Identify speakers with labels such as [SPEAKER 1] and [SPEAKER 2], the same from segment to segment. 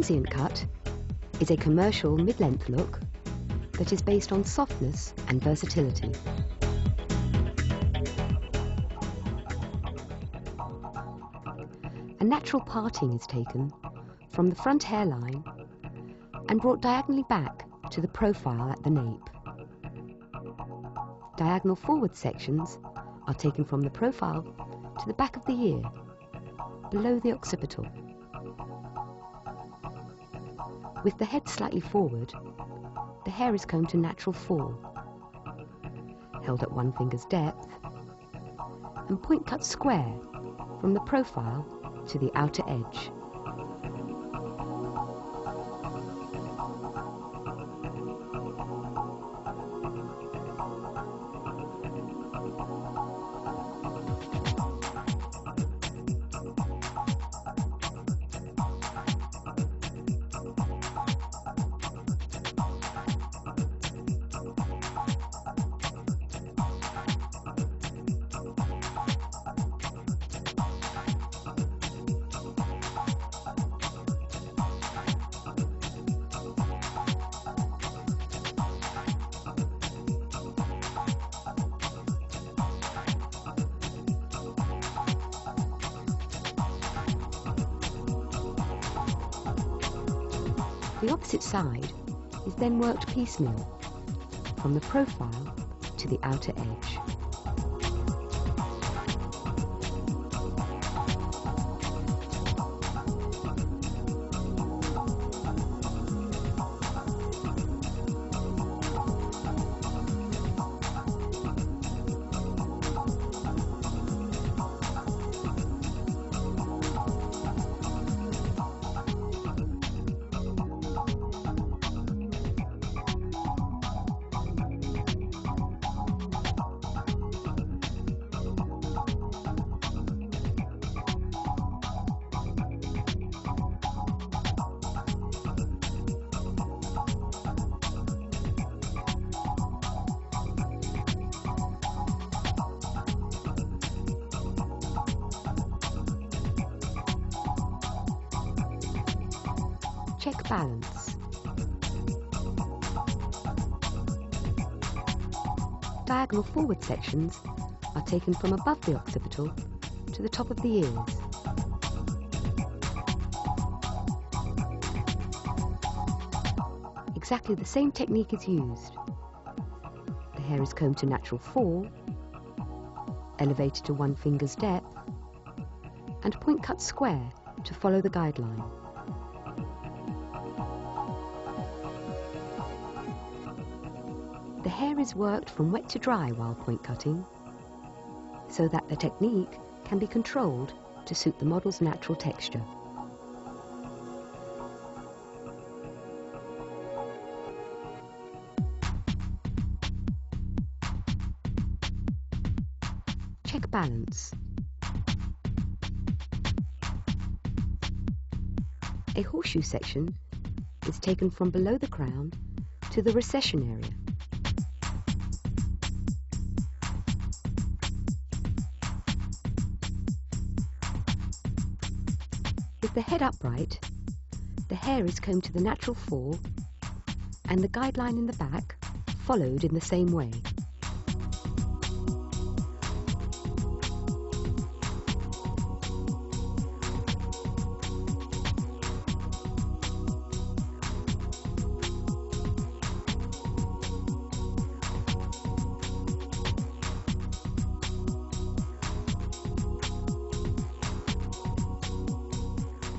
[SPEAKER 1] transient cut is a commercial mid-length look that is based on softness and versatility. A natural parting is taken from the front hairline and brought diagonally back to the profile at the nape. Diagonal forward sections are taken from the profile to the back of the ear, below the occipital. With the head slightly forward, the hair is combed to natural fall, held at 1 finger's depth, and point cut square from the profile to the outer edge. The opposite side is then worked piecemeal, from the profile to the outer edge. Check balance. Diagonal forward sections are taken from above the occipital to the top of the ears. Exactly the same technique is used. The hair is combed to natural fall, elevated to 1 finger's depth, and point cut square to follow the guideline. The hair is worked from wet to dry while point cutting, so that the technique can be controlled to suit the model's natural texture. Check balance. A horseshoe section is taken from below the crown to the recession area. With the head upright, the hair is combed to the natural fall and the guideline in the back followed in the same way.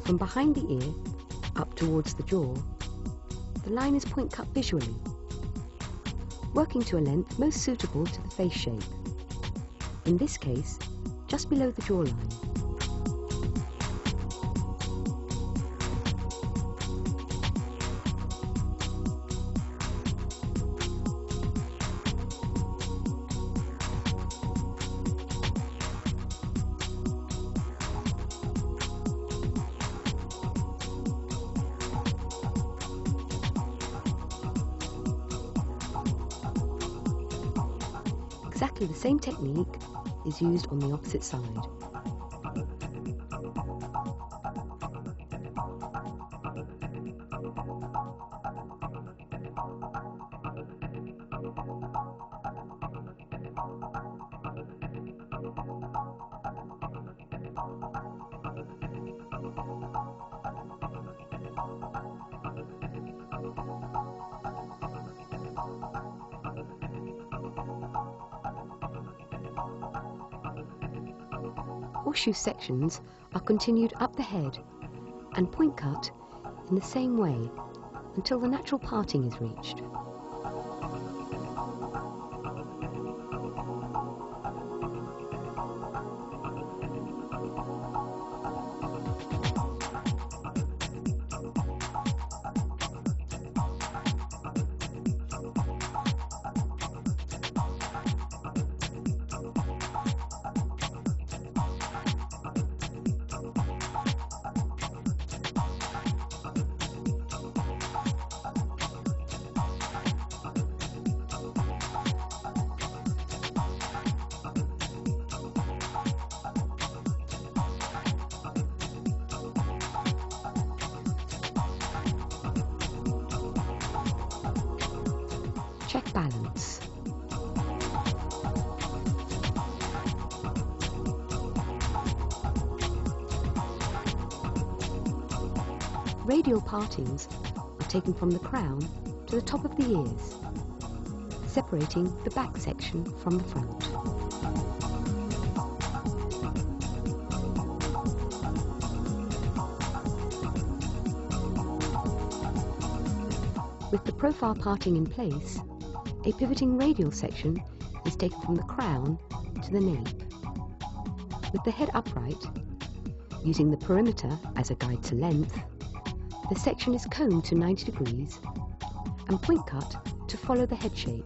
[SPEAKER 1] From behind the ear, up towards the jaw, the line is point cut visually, working to a length most suitable to the face shape. In this case, just below the jawline. Exactly the same technique is used on the opposite side. horseshoe sections are continued up the head and point cut in the same way until the natural parting is reached. Check balance. Radial partings are taken from the crown to the top of the ears, separating the back section from the front. With the profile parting in place, a pivoting radial section is taken from the crown to the nape. With the head upright, using the perimeter as a guide to length, the section is combed to 90 degrees and point cut to follow the head shape.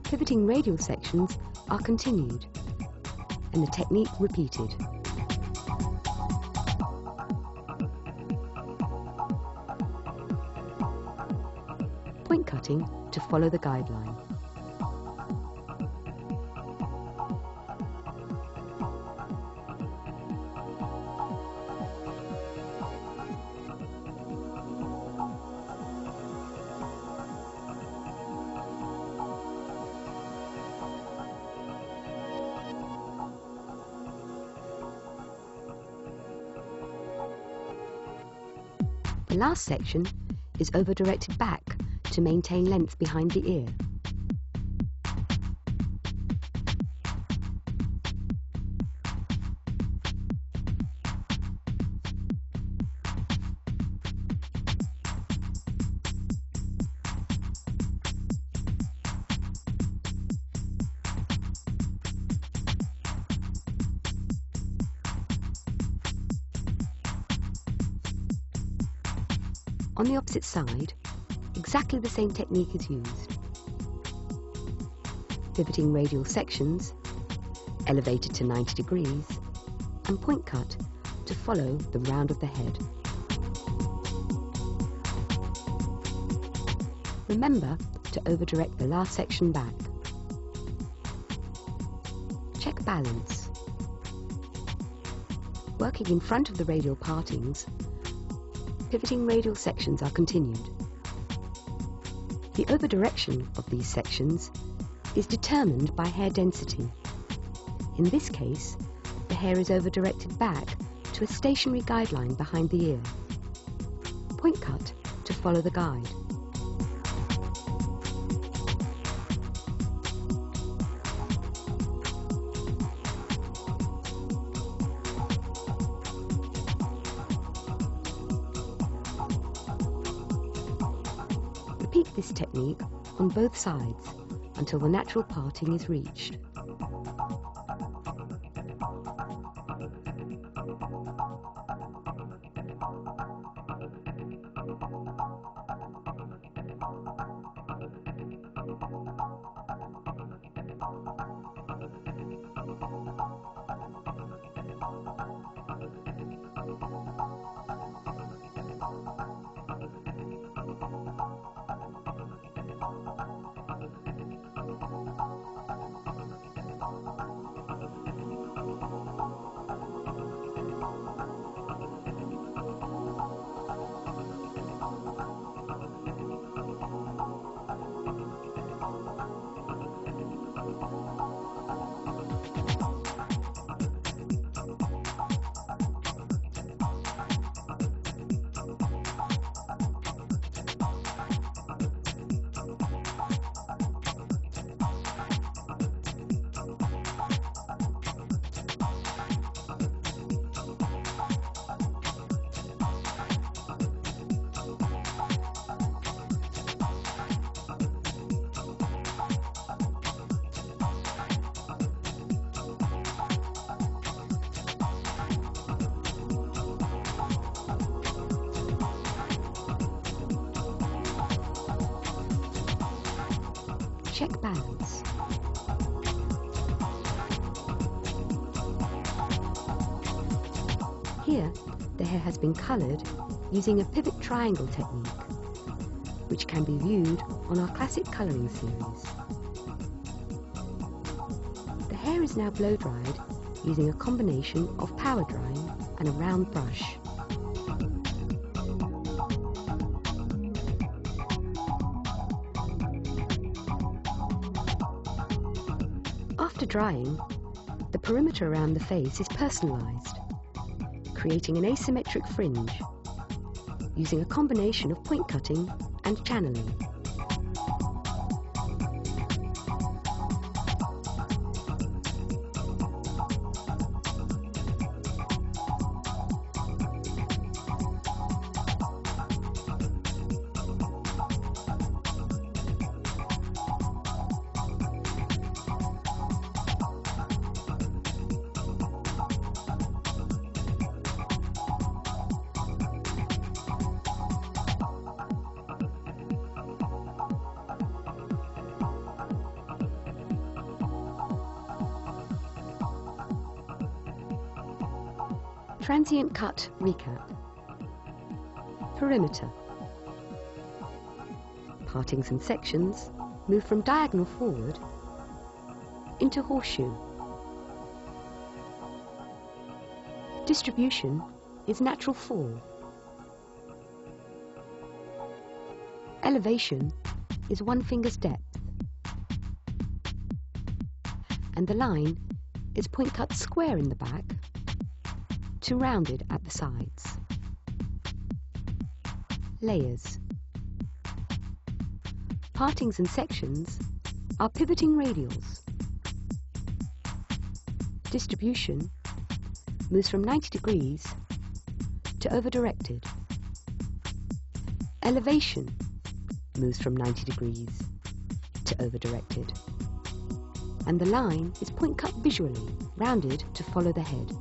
[SPEAKER 1] Pivoting radial sections are continued and the technique repeated. Point cutting to follow the guideline. The last section is over-directed back to maintain length behind the ear. On the opposite side, exactly the same technique is used. Pivoting radial sections, elevated to 90 degrees, and point cut to follow the round of the head. Remember to over-direct the last section back. Check balance. Working in front of the radial partings, pivoting radial sections are continued. The over-direction of these sections is determined by hair density. In this case, the hair is over-directed back to a stationary guideline behind the ear. Point cut to follow the guide. Repeat this technique on both sides until the natural parting is reached. check balance. Here, the hair has been coloured using a pivot triangle technique, which can be viewed on our classic colouring series. The hair is now blow dried using a combination of power drying and a round brush. After drying, the perimeter around the face is personalised, creating an asymmetric fringe using a combination of point cutting and channeling. Transient cut recap. Perimeter. Partings and sections move from diagonal forward into horseshoe. Distribution is natural fall. Elevation is 1 finger's depth. And the line is point cut square in the back to rounded at the sides. Layers. Partings and sections are pivoting radials. Distribution moves from 90 degrees to over-directed. Elevation moves from 90 degrees to over-directed. And the line is point cut visually, rounded to follow the head.